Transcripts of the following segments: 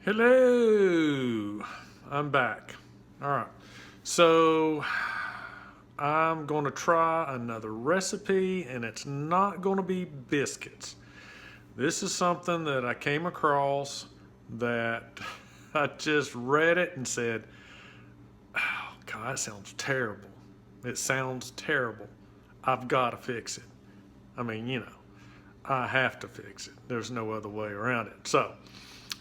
Hello, I'm back. All right, so I'm going to try another recipe, and it's not going to be biscuits. This is something that I came across that I just read it and said, oh, God, that sounds terrible. It sounds terrible. I've got to fix it. I mean, I have to fix it. There's no other way around it. So,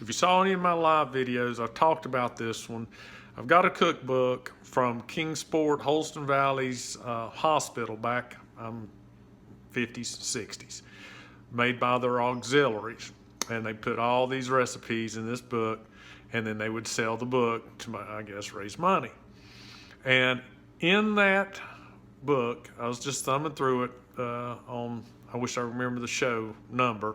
if you saw any of my live videos, I talked about this one. I've got a cookbook from Kingsport, Holston Valley's hospital back 50s, 60s, made by their auxiliaries. And they put all these recipes in this book, and then they would sell the book to, I guess, raise money. And in that book, I was just thumbing through it on, I wish I remember the show number,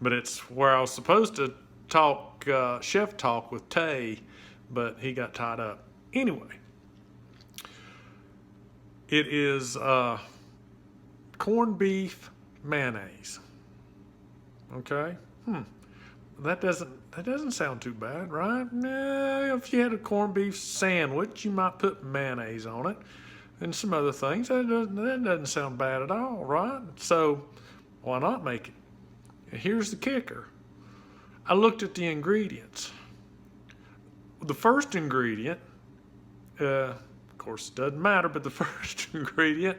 but it's where I was supposed to talk chef talk with Tay, but he got tied up. Anyway, it is corned beef mayonnaise. Okay, that doesn't sound too bad, right? If you had a corned beef sandwich, you might put mayonnaise on it and some other things. That doesn't sound bad at all, right? So why not make it? And here's the kicker. I looked at the ingredients. The first ingredient, of course it doesn't matter, but the first ingredient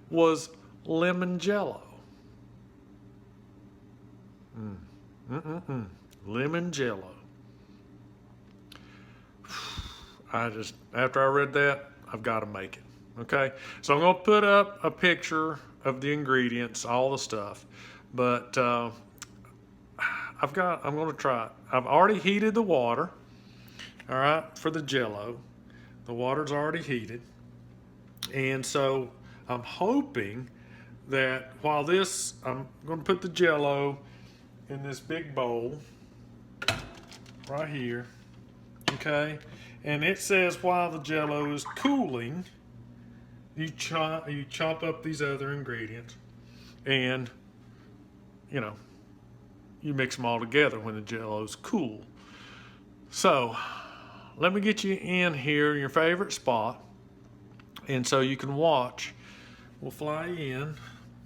was lemon jello. Lemon jello. After I read that, I've got to make it. Okay, so I'm going to put up a picture of the ingredients, all the stuff, but I'm going to try it. I've already heated the water, all right, for the jello. The water's already heated. And so I'm hoping that while I'm going to put the jello in this big bowl right here, okay? And it says while the jello is cooling, you chop up these other ingredients and, you mix them all together when the jello's cool. So let me get you in here in your favorite spot, and so you can watch. We'll fly you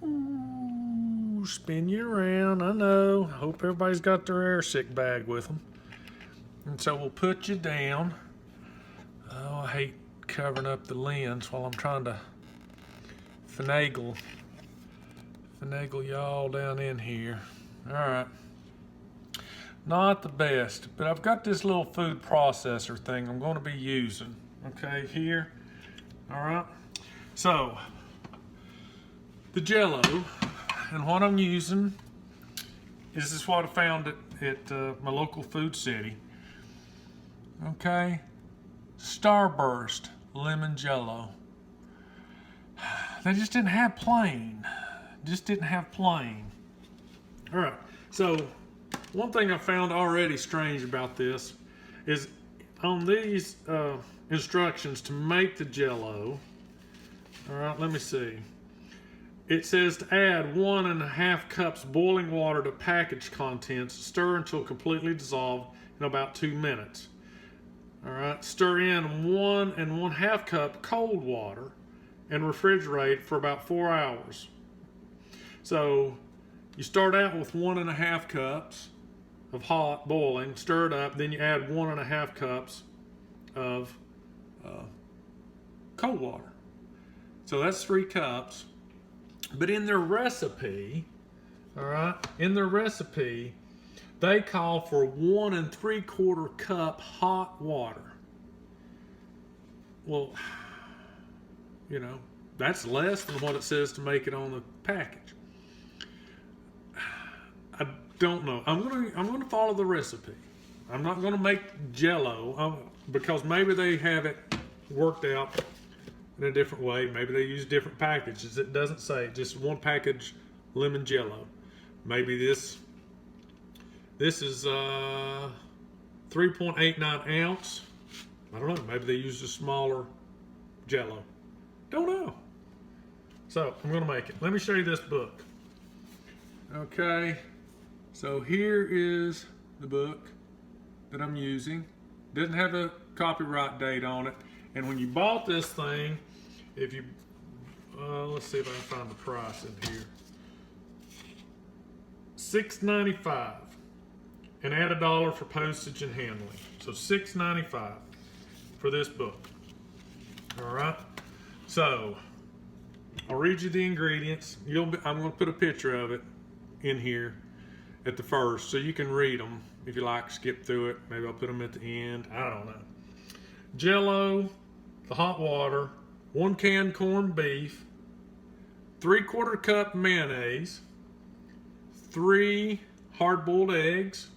in. Ooh, spin you around. I know. I hope everybody's got their air sick bag with them. And so we'll put you down. Oh, I hate covering up the lens while I'm trying to finagle y'all down in here. All right. Not the best, but I've got this little food processor thing I'm going to be using. Okay, here. All right. So, the jello, and what I'm using is this what I found at my local food city. Okay. Starburst lemon jello. They just didn't have plain. All right. So, one thing I found already strange about this is on these instructions to make the jello, all right, let me see. It says to add 1.5 cups boiling water to package contents. Stir until completely dissolved in about 2 minutes. All right, stir in 1 1/2 cup cold water and refrigerate for about 4 hours. So you start out with 1.5 cups of hot boiling, stir it up, then you add 1.5 cups of cold water. So that's 3 cups. But in their recipe, all right, they call for 1 3/4 cup hot water. Well, that's less than what it says to make it on the package. I don't know. I'm gonna follow the recipe. I'm not gonna make jello because maybe they have it worked out in a different way. Maybe they use different packages. It doesn't say, just one package lemon jello. Maybe this is 3.89 ounce. I don't know. Maybe they used a smaller jello. Don't know. So I'm gonna make it. Let me show you this book. Okay. So here is the book that I'm using. Doesn't have a copyright date on it. And when you bought this thing, if you, let's see if I can find the price in here. $6.95, and add $1 for postage and handling. So $6.95 for this book. All right. So I'll read you the ingredients. I'm going to put a picture of it in here at the first, so you can read them. If you like, skip through it. Maybe I'll put them at the end. I don't know. Jello, the hot water, 1 can corned beef, 3/4 cup mayonnaise, 3 hard-boiled eggs,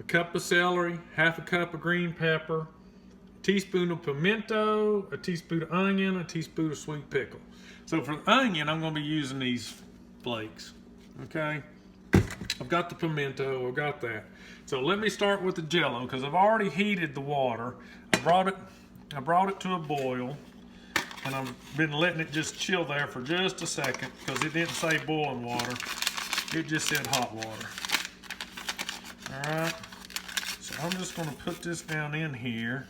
a cup of celery, half a cup of green pepper, a teaspoon of pimento, a teaspoon of onion, a teaspoon of sweet pickle. So for the onion, I'm going to be using these flakes. Okay, I've got the pimento, I've got that. So let me start with the Jello, because I've already heated the water. I brought it to a boil, and I've been letting it just chill there for just a second, because it didn't say boiling water. It just said hot water. All right, so I'm just going to put this down in here.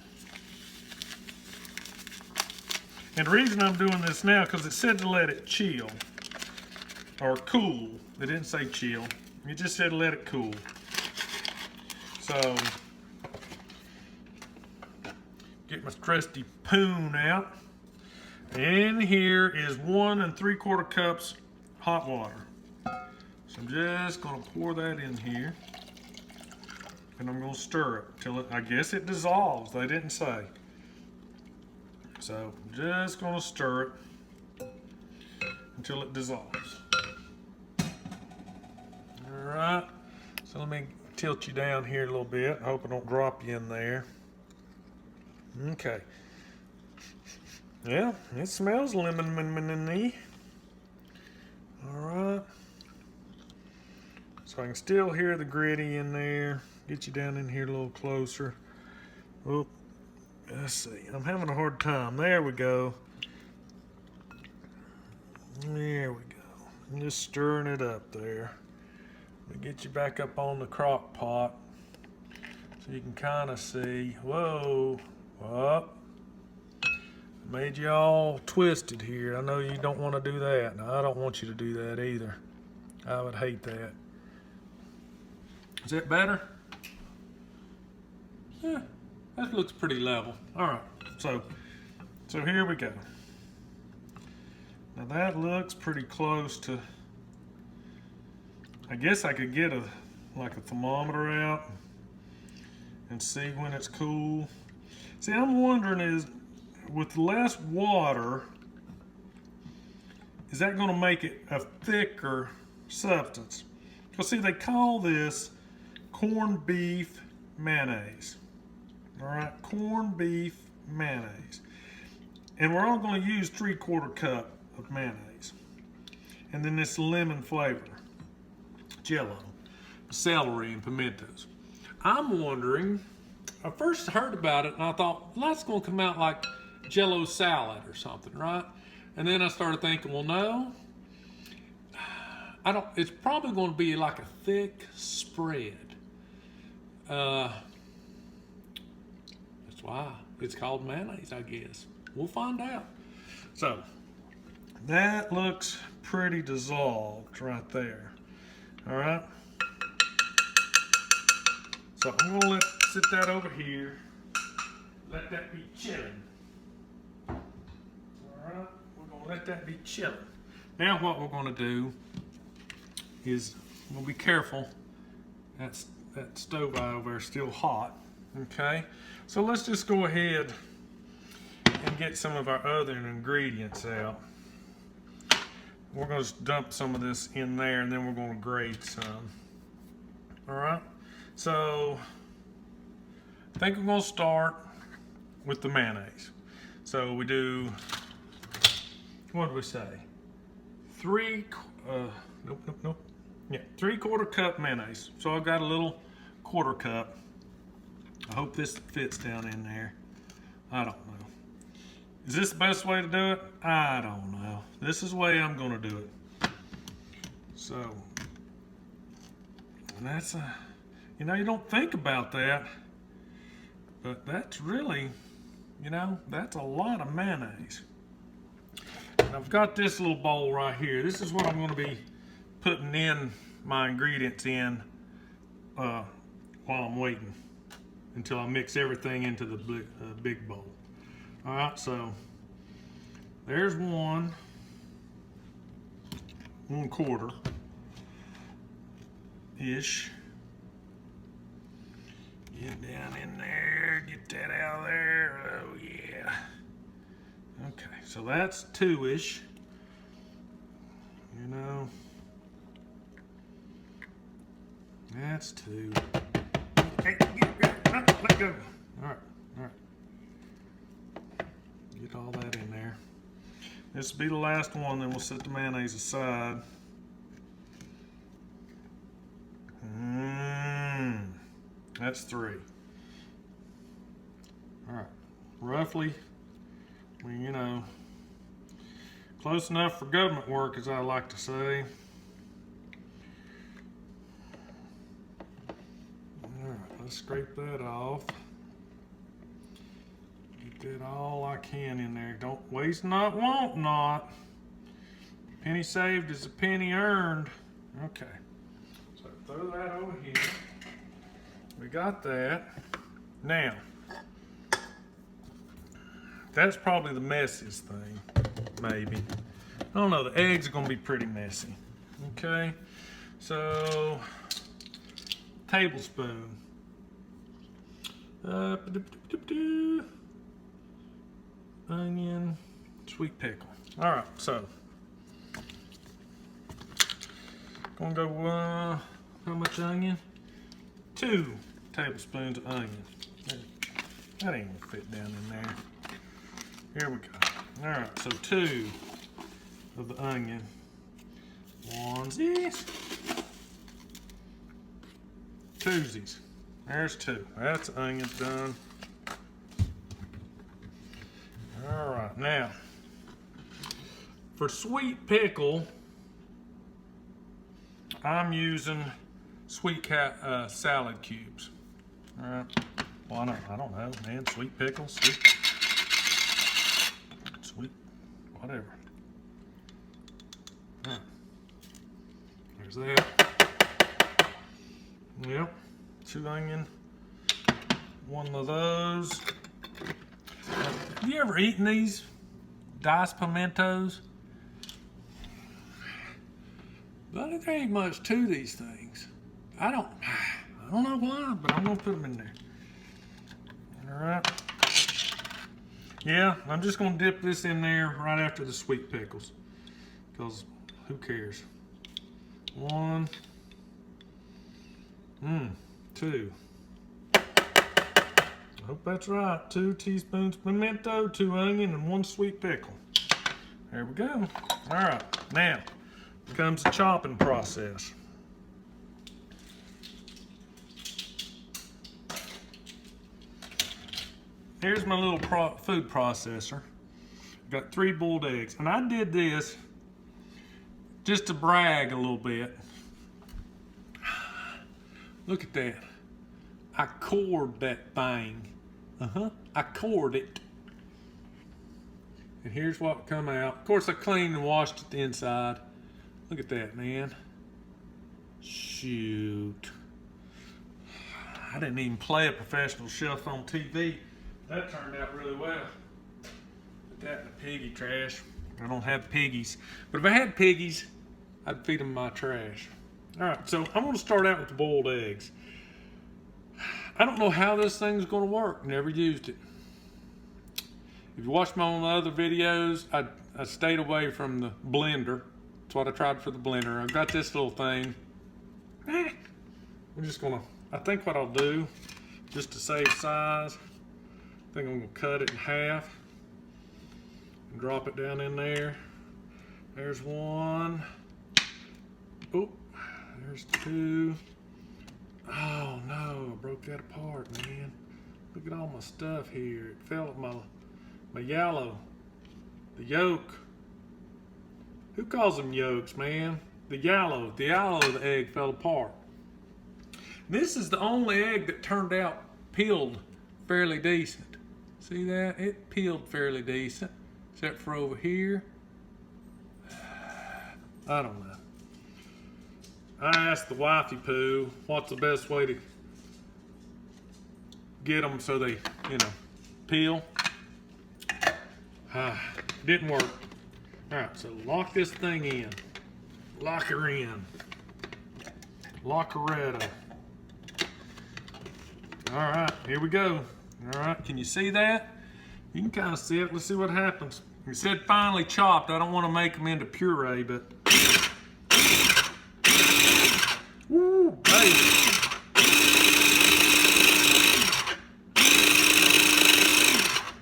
And the reason I'm doing this now, because it said to let it chill, or cool. It didn't say chill. It just said let it cool. So, get my trusty spoon out. And here is 1 3/4 cups hot water. So I'm just going to pour that in here. And I'm going to stir it till it, I guess it dissolves. They didn't say. So I'm just going to stir it until it dissolves. All right. So let me tilt you down here a little bit. I hope I don't drop you in there. Okay. Yeah, it smells lemon-y. All right. So I can still hear the gritty in there. Get you down in here a little closer. Oh, let's see. I'm having a hard time. There we go. There we go. I'm just stirring it up there. Let me get you back up on the crock pot so you can kind of see. Whoa. Up. Made you all twisted here. I know you don't want to do that. No, I don't want you to do that either. I would hate that. Is that better? Yeah, that looks pretty level. All right, so here we go. Now that looks pretty close to, I guess I could get a thermometer out and see when it's cool. See, I'm wondering is, with less water, is that going to make it a thicker substance? Because see, they call this corned beef mayonnaise. All right, corned beef mayonnaise. And we're all going to use 3/4 cup of mayonnaise. And then this lemon flavor, Jello, celery, and pimentos. I'm wondering, I first heard about it and I thought, well, that's going to come out like Jello salad or something, right? And then I started thinking, well, no, it's probably going to be like a thick spread. That's why it's called mayonnaise, I guess. We'll find out. So that looks pretty dissolved right there. All right. So I'm gonna sit that over here. Let that be chilling. All right. We're gonna let that be chilling. Now what we're gonna do is we'll be careful. That stove over there is still hot. Okay. So let's just go ahead and get some of our other ingredients out. We're going to dump some of this in there and then we're going to grate some. All right. So I think we're going to start with the mayonnaise. So we do, what did we say? Nope. Yeah, 3/4 cup mayonnaise. So I've got a little 1/4 cup. I hope this fits down in there. I don't know. Is this the best way to do it? I don't know. This is the way I'm gonna do it. So, and that's you know, you don't think about that But that's really, you know, that's a lot of mayonnaise. And I've got this little bowl right here. This is what I'm going to be putting in my ingredients in while I'm waiting until I mix everything into the big bowl. All right, so there's 1/4. Ish. Get down in there, get that out of there. Oh yeah. Okay, so that's 2-ish. You know, that's 2. Hey, let go. All right. Get all that in there. This will be the last one, then we'll set the mayonnaise aside. That's 3. All right, roughly, well, you know, close enough for government work, as I like to say. All right, let's scrape that off. Get that all I can in there. Don't waste not, want not. Penny saved is a penny earned. Okay, so throw that over here. We got that. Now, that's probably the messiest thing, maybe. I don't know, the eggs are gonna be pretty messy. Okay, so, tablespoon. Onion, sweet pickle. All right, so, gonna go, how much onion? 2 tablespoons of onion. That ain't gonna fit down in there. Here we go. All right, so 2 of the onion. Onesies. Twosies. There's 2. That's onions done. All right, now, for sweet pickle, I'm using sweet salad cubes. All right. Well, I don't know, man. Sweet pickles, sweet, whatever. All right. There's that. Yep. 2 onion. 1 of those. Have you ever eaten these diced pimentos? But there ain't much to these things. I don't know why, but I'm gonna put them in there. All right. Yeah, I'm just gonna dip this in there right after the sweet pickles, because who cares? 1, 2. I hope that's right. 2 teaspoons pimento, 2 onion, and 1 sweet pickle. There we go. All right, now comes the chopping process. Here's my little food processor. Got 3 boiled eggs, and I did this just to brag a little bit. Look at that. I cored that thing. I cored it. And here's what come out. Of course, I cleaned and washed it the inside. Look at that, man. Shoot. I didn't even play a professional chef on TV. That turned out really well. Put that in the piggy trash. I don't have piggies. But if I had piggies, I'd feed them my trash. All right, so I'm gonna start out with the boiled eggs. I don't know how this thing's gonna work. Never used it. If you watched my other videos, I stayed away from the blender. That's what I tried for the blender. I've got this little thing. I'm just gonna, I think what I'll do, just to save size, I think I'm gonna cut it in half and drop it down in there. There's 1. Oh, there's 2. Oh no, I broke that apart, man. Look at all my stuff here. It fell at my yellow, the yolk. Who calls them yolks, man? The yellow of the egg fell apart. This is the only egg that turned out peeled fairly decent. See that? It peeled fairly decent, except for over here. I don't know. I asked the wifey poo what's the best way to get them so they, peel. Didn't work. All right, so lock this thing in. Lock her in. Lockeretto. All right, here we go. All right, can you see that? You can kind of see it. Let's see what happens. It said finely chopped. I don't want to make them into puree, but. Woo, baby.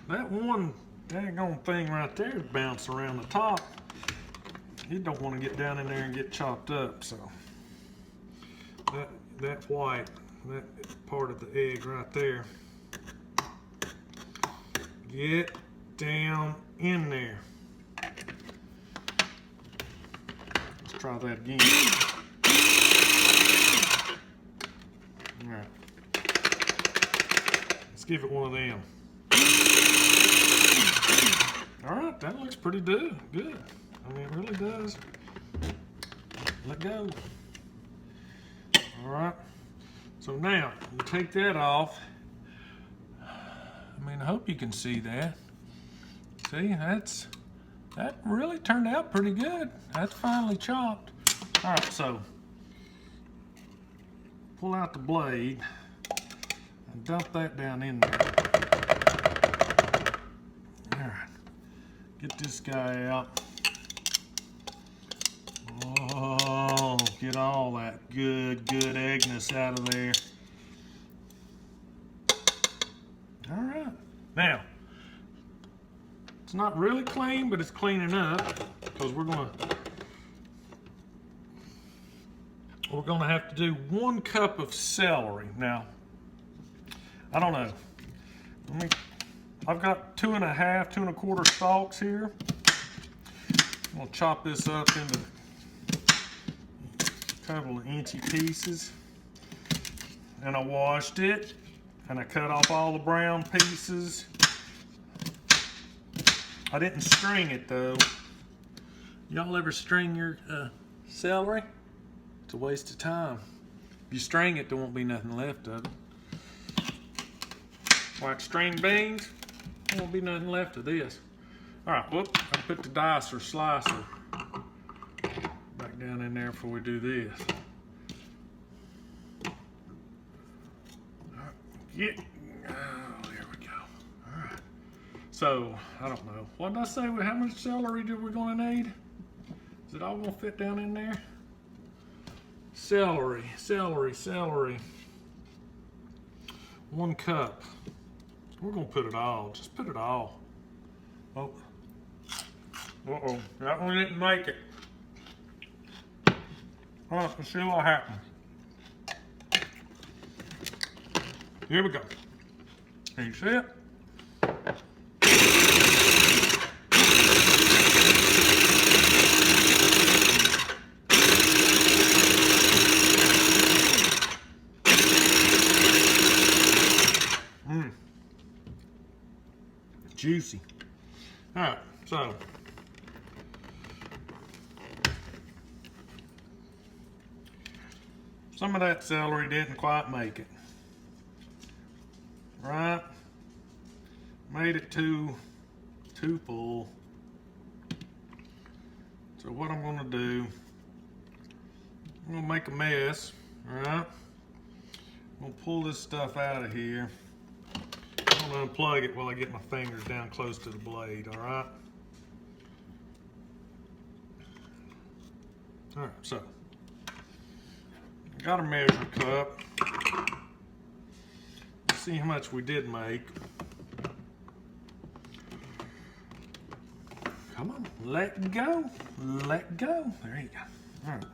That one daggone thing right there is bouncing around the top. You don't want to get down in there and get chopped up, so. That white, that part of the egg right there. Get down in there. Let's try that again. All right. Let's give it one of them. All right, that looks pretty good. Good. I mean, it really does. Let go. All right. So now you take that off. I mean, I hope you can see that. See, that really turned out pretty good. That's finely chopped. All right, so pull out the blade and dump that down in there. All right, get this guy out. Oh, get all that good eggness out of there. All right. Now, it's not really clean, but it's cleaning up because we're gonna have to do 1 cup of celery. Now, I don't know. I've got 2 1/4 stalks here. I'm gonna chop this up into a couple of inchy pieces. And I washed it. And I cut off all the brown pieces. I didn't string it though. Y'all ever string your celery? It's a waste of time. If you string it, there won't be nothing left of it. Like string beans, there won't be nothing left of this. All right, whoop, I put the dicer slicer back down in there before we do this. Oh, there we go. All right. So, I don't know. What did I say? How much celery are we going to need? Is it all going to fit down in there? Celery. 1 cup. We're going to put it all. Just put it all. Oh. Uh-oh. That one didn't make it. All right, let's see what happens. Here we go. Can you see it? Juicy. All right, so some of that celery didn't quite make it. Right? Made it too full. So what I'm gonna do, I'm gonna make a mess, all right? I'm gonna pull this stuff out of here. I'm gonna unplug it while I get my fingers down close to the blade, all right? All right, so I got a measuring cup. Let's see how much we did make. Come on, let go, let go. There you go. All right,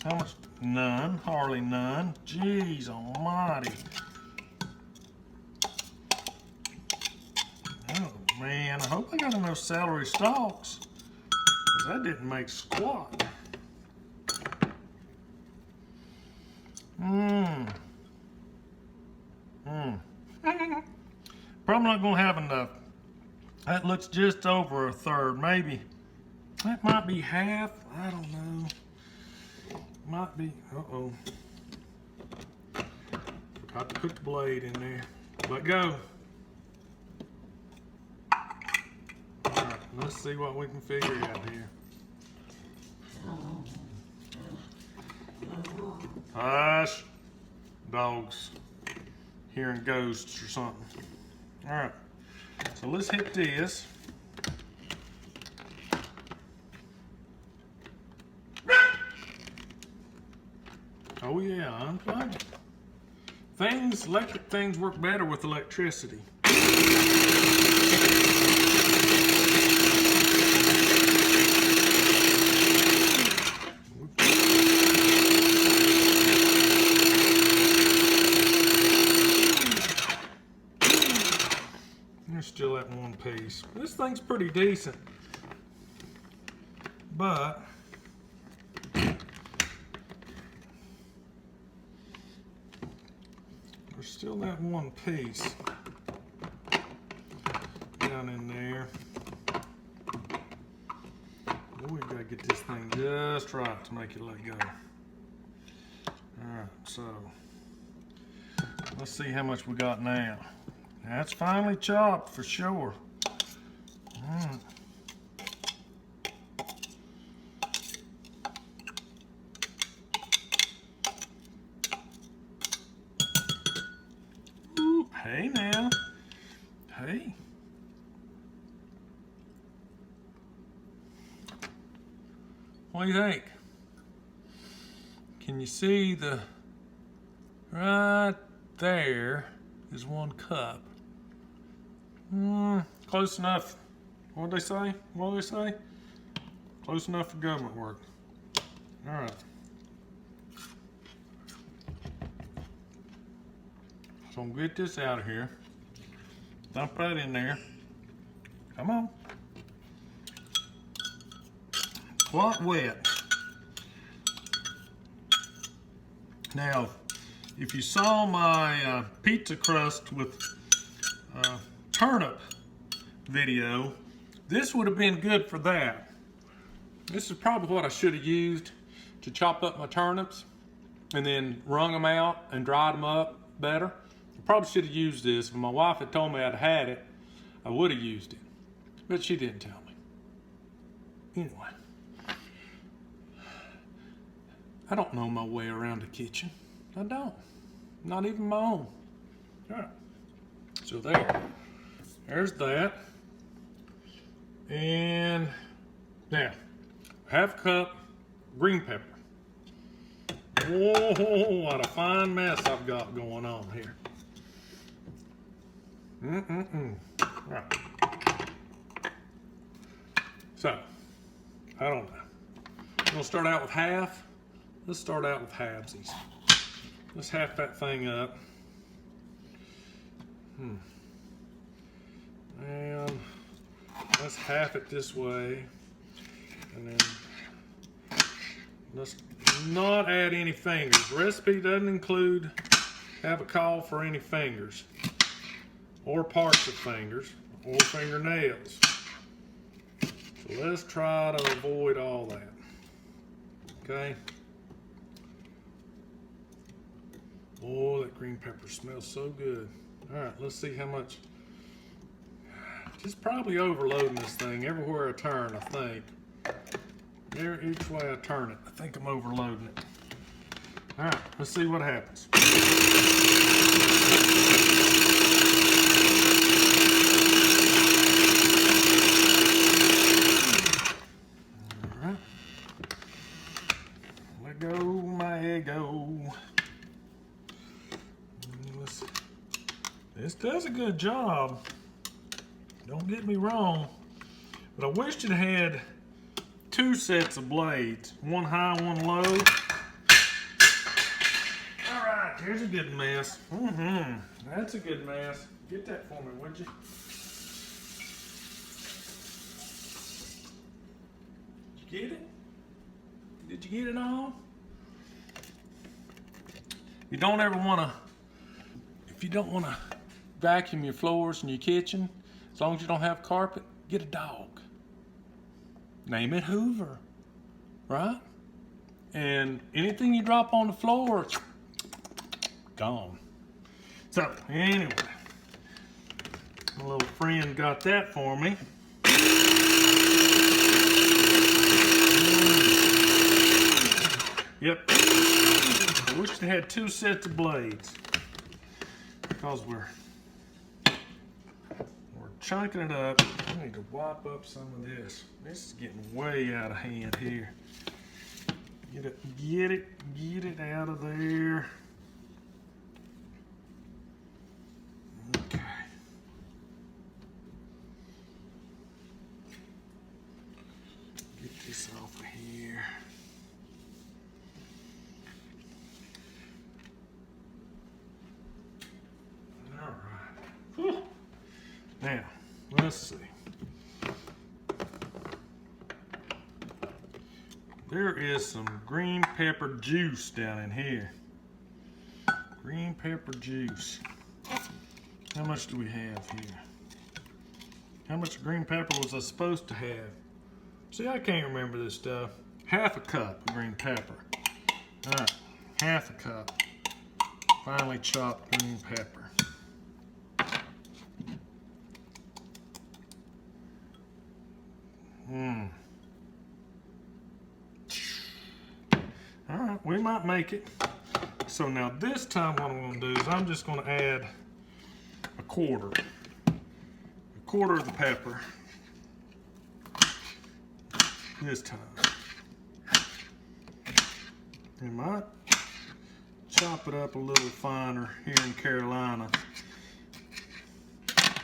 how much? None, hardly none. Jeez almighty. Oh man, I hope I got enough celery stalks, because that didn't make squat. Probably not gonna have enough. That looks just over a third, maybe. That might be half, I don't know. Might be, uh-oh. Forgot to put the blade in there. Let go. All right, let's see what we can figure out here. Hush, dogs, hearing ghosts or something. All right, so let's hit this. Oh yeah, unplug it. Electric things work better with electricity. There's still that one piece. This thing's pretty decent, but there's still that one piece down in there. We gotta get this thing just right to make it let go. Alright, so let's see how much we got now. That's finely chopped for sure. Ooh, hey now. Hey. What do you think? Can you see right there is 1 cup. Close enough. What'd they say? What did they say? Close enough for government work. All right. So I'm gonna get this out of here. Dump that in there. Come on. Quite wet. Now, if you saw my pizza crust with turnip video, this would have been good for that. This is probably what I should have used to chop up my turnips and then wrung them out and dried them up better. I probably should have used this. If my wife had told me I'd had it, I would have used it, but she didn't tell me. Anyway, I don't know my way around the kitchen. I don't. Not even my own. All right. So there's that. And now, half a cup green pepper. Whoa, what a fine mess I've got going on here. All right. So, I don't know. I'm gonna start out with half. Let's start out with halvesies. Let's half that thing up. And let's half it this way. And then let's not add any fingers. The recipe doesn't have a call for any fingers or parts of fingers or fingernails. So let's try to avoid all that. Okay. Oh, that green pepper smells so good. All right, let's see how much. Just probably overloading this thing everywhere I turn, I think. Each way I turn it, I think I'm overloading it. All right, let's see what happens. All right. Let go, my ego. This does a good job. Don't get me wrong, but I wish it had 2 sets of blades, one high, one low. All right, here's a good mess. That's a good mess. Get that for me, would you? Did you get it? Did you get it all? You don't ever want to, if you don't want to vacuum your floors in your kitchen, as long as you don't have carpet, get a dog. Name it Hoover, right? And anything you drop on the floor, gone. So anyway, my little friend got that for me. Yep. I wish they had 2 sets of blades, because we're chunking it up. I need to wipe up some of this. This is getting way out of hand here. Get it out of there. Okay. Get this off of here. All right. Whew. Now, let's see. There is some green pepper juice down in here. Green pepper juice. How much do we have here? How much green pepper was I supposed to have? See, I can't remember this stuff. Half a cup of green pepper. All right, half a cup. Finely chopped green pepper. All right, we might make it. So now this time what I'm gonna do is I'm just gonna add a quarter of the pepper this time. We might chop it up a little finer here in Carolina.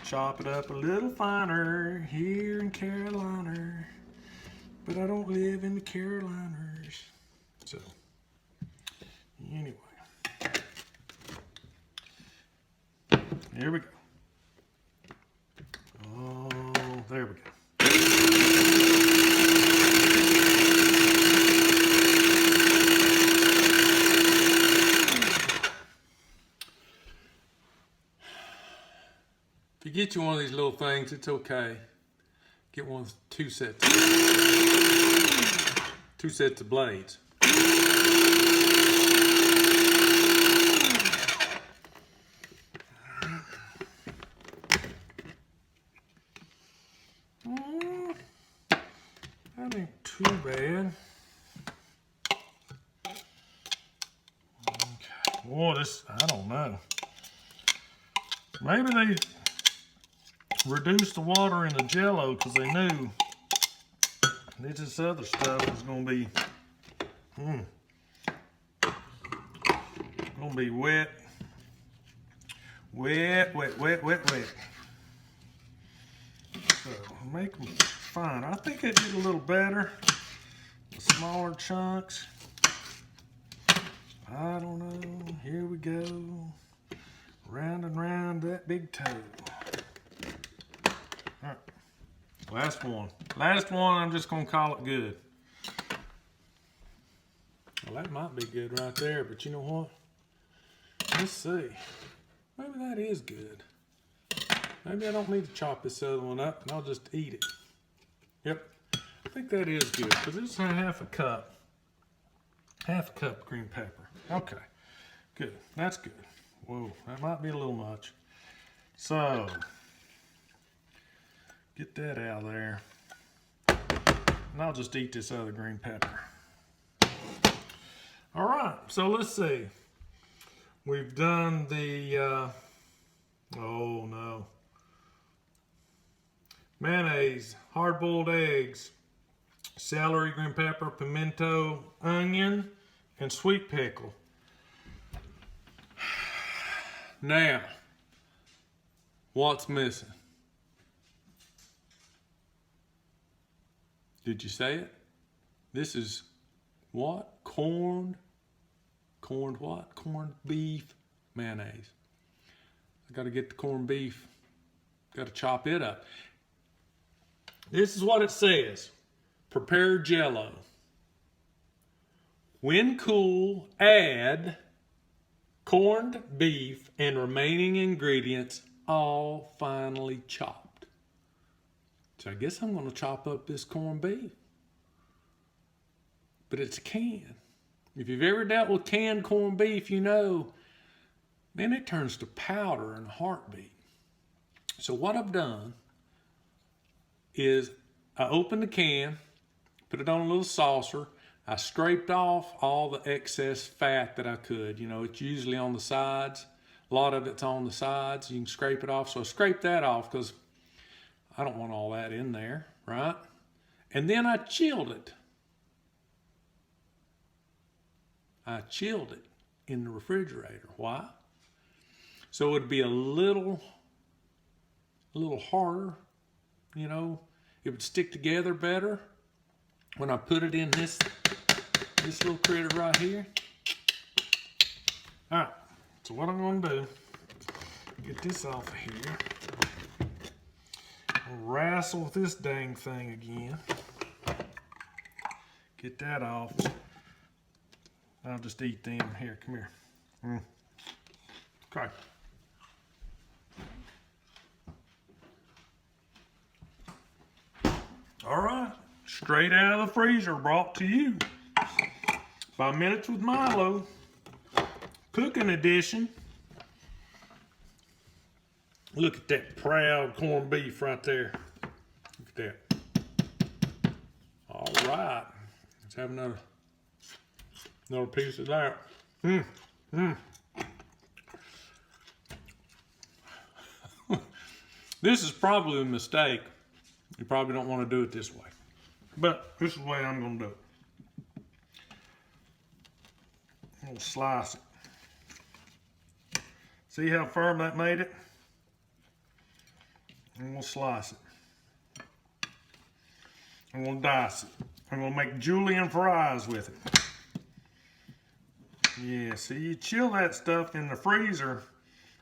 Chop it up a little finer here in Carolina. But I don't live in the Carolinas. So, anyway. There we go. Oh, there we go. If you get you one of these little things, it's okay. Get one with 2 sets. 2 sets of blades. That ain't too bad. Okay. Boy, this, I don't know. Maybe they reduced the water in the Jell-O because they knew this other stuff was going to be wet. Wet. So make them fine. I think it did a little better. The smaller chunks. I don't know. Here we go. Round and round that big toe. All right. Last one. Last one, I'm just going to call it good. Well, that might be good right there, but you know what? Let's see. Maybe that is good. Maybe I don't need to chop this other one up and I'll just eat it. Yep. I think that is good because this is half a cup. Half a cup of green pepper. Okay. Good. That's good. Whoa, that might be a little much. So, get that out of there. And I'll just eat this other green pepper. All right, so let's see. We've done the, oh no. Mayonnaise, hard-boiled eggs, celery, green pepper, pimento, onion, and sweet pickle. Now, what's missing? Did you say it? This is what? Corned what? Corned beef mayonnaise. I gotta get the corned beef. Gotta chop it up. This is what it says. Prepare Jell-O. When cool, add corned beef and remaining ingredients all finely chopped. So I guess I'm going to chop up this corned beef. But it's a can. If you've ever dealt with canned corned beef, you know, then it turns to powder in a heartbeat. So what I've done is I opened the can, put it on a little saucer. I scraped off all the excess fat that I could. You know, it's usually on the sides. A lot of it's on the sides. You can scrape it off. So I scraped that off because I don't want all that in there, right? And then I chilled it. I chilled it in the refrigerator. Why? So it would be a little harder, you know. It would stick together better when I put it in this little critter right here. All right, so what I'm gonna do, get this off of here. I'll wrestle with this dang thing again. Get that off. I'll just eat them. Here, come here. Okay. All right, straight out of the freezer, brought to you. 5 minutes with Milo. Cooking edition. Look at that proud corned beef right there. Look at that. All right, let's have another piece of that. This is probably a mistake. You probably don't want to do it this way. But this is the way I'm going to do it. I'm going to slice it. See how firm that made it? I'm going to slice it. I'm going to dice it. I'm going to make julienne fries with it. Yeah, see, you chill that stuff in the freezer.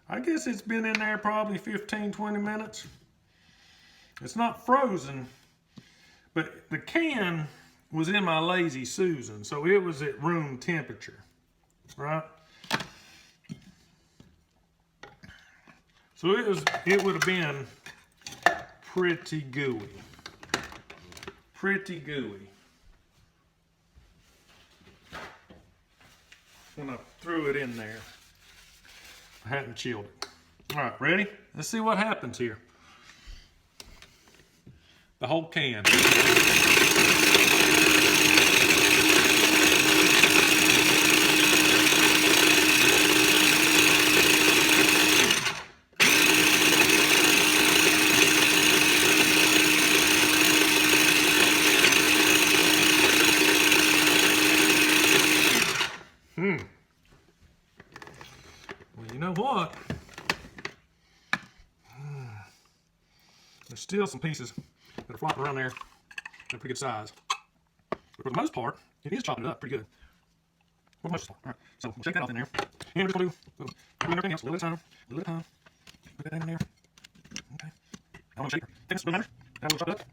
I guess it's been in there probably 15, 20 minutes. It's not frozen, but the can was in my Lazy Susan, so it was at room temperature, right? So it would have been pretty gooey. Pretty gooey. When I threw it in there, I hadn't chilled it. All right, ready? Let's see what happens here. The whole can. Well, you know what? There's still some pieces that are flopping around there. They're pretty good size. But for the most part, it is chopping it up pretty good. For the most part. All right, so we'll shake that off in there. And we're just going to do everything else a little at a time. A little at a time. Put that in there. Okay. I want to shake her. Thickness doesn't matter. Add a little chopped up.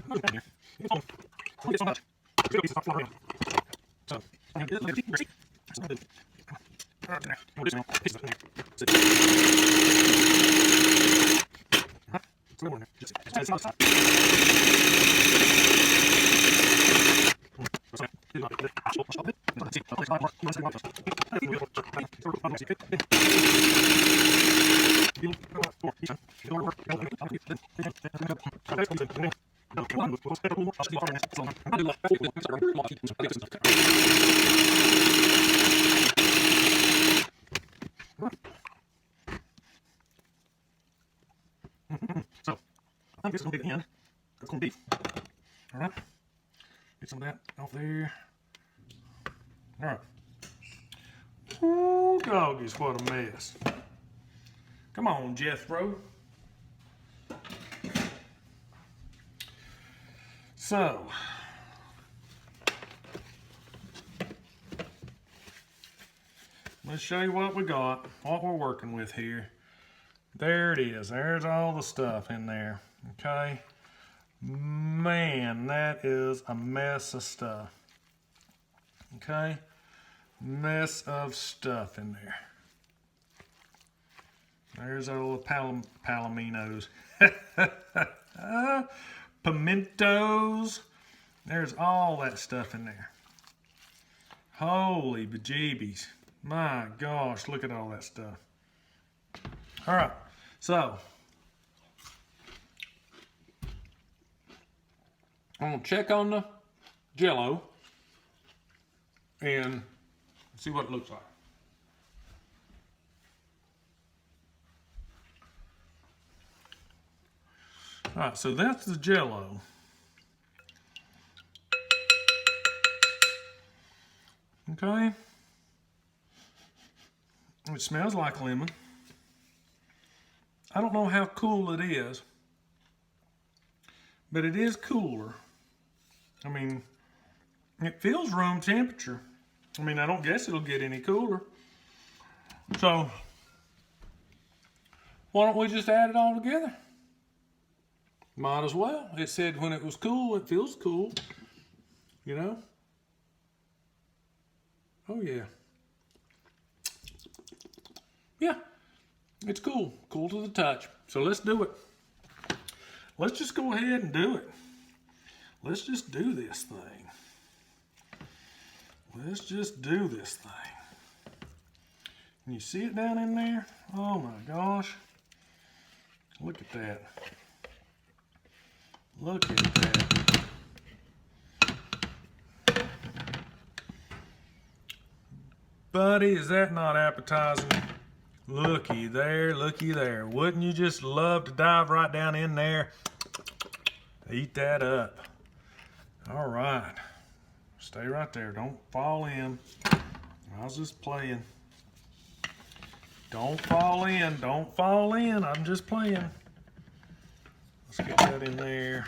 Put that in here. It's fun. Don't get so much. There's little pieces flopping around. So, I'm going to get a little bit. That's not good. Right there. We'll do some pieces in there. Sit. It's a little more in there. Just it's not side. So, I think this is going to be the end. It's going to be beef. All right. Get some of that off there. All right. Ooh, doggies, what a mess. Come on, Jethro. So, let's show you what we got, what we're working with here. There it is. There's all the stuff in there. Okay. Man, that is a mess of stuff. Okay. mess of stuff in there. There's our little palominos. Pimentos. There's all that stuff in there. Holy bejeebies. My gosh, look at all that stuff. All right, so I'm gonna check on the Jell-O and see what it looks like. All right, so that's the Jell-O. Okay. It smells like lemon. I don't know how cool it is, but it is cooler. I mean, it feels room temperature. I mean, I don't guess it'll get any cooler. So, why don't we just add it all together? Might as well. It said when it was cool, it feels cool. You know? Oh, yeah. Yeah, it's cool. Cool to the touch. So let's do it. Let's just go ahead and do it. Let's just do this thing. Let's just do this thing. Can you see it down in there? Oh my gosh. Look at that. Look at that. Buddy, is that not appetizing? Looky there, looky there. Wouldn't you just love to dive right down in there? Eat that up. All right. Stay right there. Don't fall in. I was just playing. Don't fall in. Don't fall in. I'm just playing. Let's get that in there.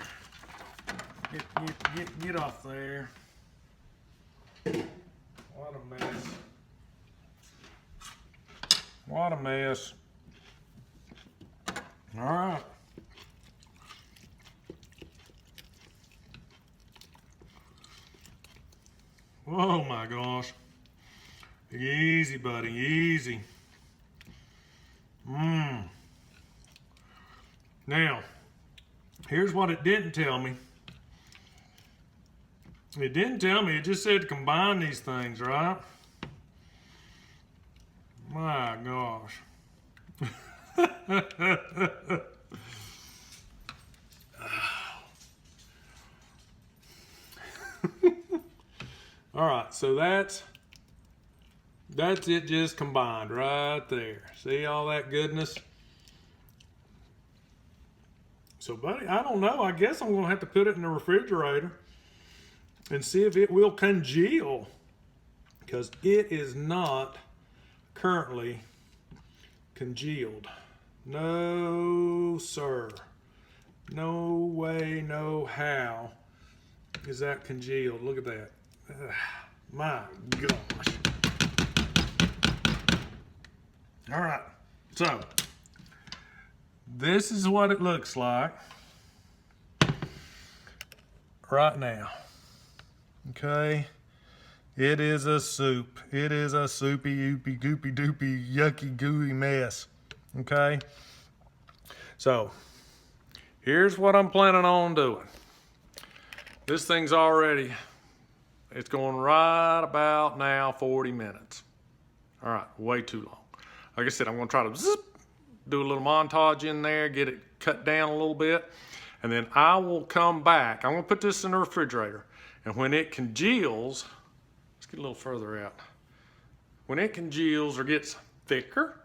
Get off there. What a mess. What a mess. All right. Oh my gosh. Easy, buddy, easy. Now, here's what it didn't tell me. It didn't tell me, it just said to combine these things, right? My gosh. All right, so that's it just combined right there. See all that goodness? So, buddy, I don't know. I guess I'm going to have to put it in the refrigerator and see if it will congeal, because it is not currently congealed. No, sir. No way, no how is that congealed. Look at that. Ugh, my gosh. All right, so this is what it looks like right now. Okay, it is a soup. It is a soupy, oopy, goopy, doopy, yucky, gooey mess. Okay, so here's what I'm planning on doing. This thing's already, it's going right about now 40 minutes. All right, way too long. Like I said, I'm gonna try to do a little montage in there, get it cut down a little bit, and then I will come back. I'm gonna put this in the refrigerator, and when it congeals, let's get a little further out. When it congeals or gets thicker,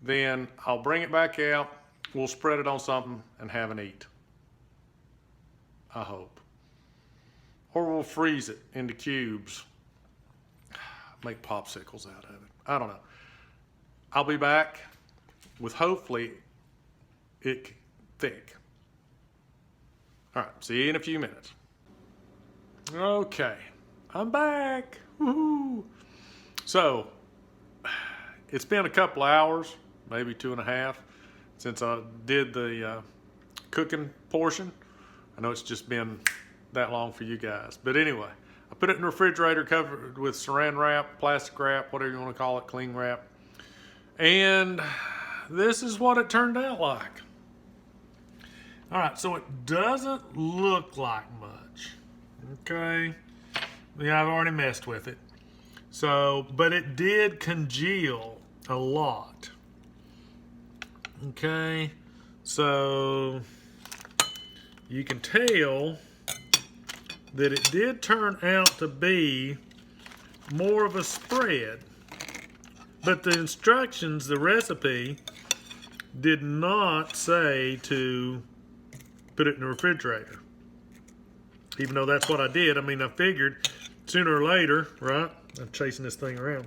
then I'll bring it back out, we'll spread it on something and have an eat. I hope. Or we'll freeze it into cubes. Make popsicles out of it. I don't know. I'll be back with hopefully it thick. All right, see you in a few minutes. Okay, I'm back. Woohoo! So, it's been a couple hours, maybe 2.5, since I did the cooking portion. I know it's just been that long for you guys. But anyway, I put it in the refrigerator covered with saran wrap, plastic wrap, whatever you want to call it, cling wrap. And this is what it turned out like. All right, so it doesn't look like much. Okay. Yeah, I've already messed with it. So, but it did congeal a lot. Okay. So you can tell that it did turn out to be more of a spread. But the instructions, the recipe, did not say to put it in the refrigerator. Even though that's what I did. I mean, I figured sooner or later, right? I'm chasing this thing around.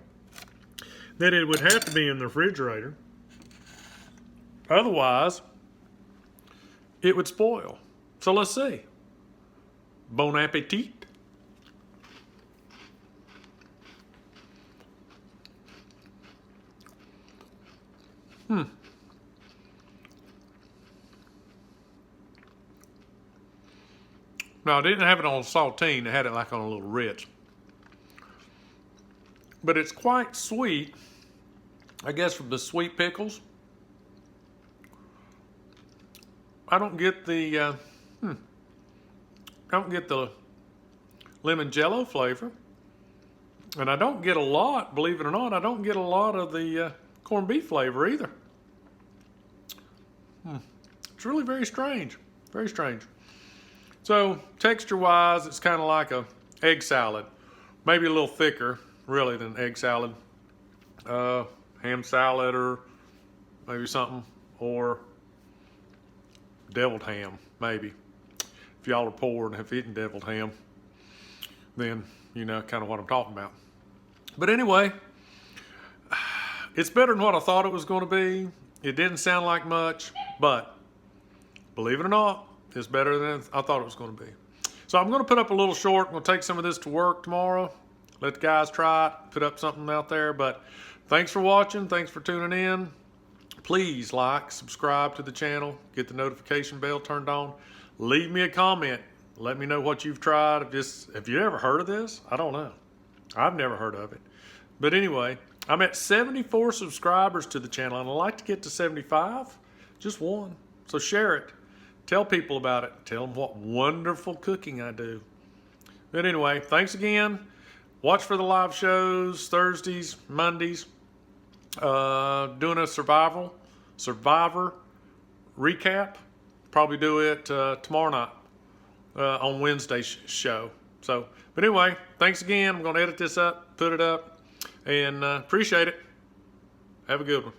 That it would have to be in the refrigerator. Otherwise, it would spoil. So let's see. Bon appetit. No, I didn't have it on a saltine. I had it like on a little Ritz. But it's quite sweet. I guess from the sweet pickles. I don't get the I don't get the lemon jello flavor. And I don't get a lot, believe it or not, I don't get a lot of the corned beef flavor either. It's really very strange. Very strange. So texture-wise, it's kind of like a egg salad. Maybe a little thicker, really, than egg salad. Ham salad or maybe something. Or deviled ham, maybe. If y'all are poor and have eaten deviled ham, then you know kind of what I'm talking about. But anyway, it's better than what I thought it was going to be. It didn't sound like much, but believe it or not, it's better than I thought it was going to be. So I'm going to put up a little short. I'm going to take some of this to work tomorrow. Let the guys try it, put up something out there. But thanks for watching. Thanks for tuning in. Please like, subscribe to the channel, get the notification bell turned on. Leave me a comment. Let me know what you've tried. Have you ever heard of this? I don't know. I've never heard of it. But anyway, I'm at 74 subscribers to the channel, and I'd like to get to 75. Just one. So share it. Tell people about it. Tell them what wonderful cooking I do. But anyway, thanks again. Watch for the live shows, Thursdays, Mondays. Doing a Survivor recap. Probably do it tomorrow night on Wednesday's show. So, but anyway, thanks again. I'm going to edit this up, put it up, and appreciate it. Have a good one.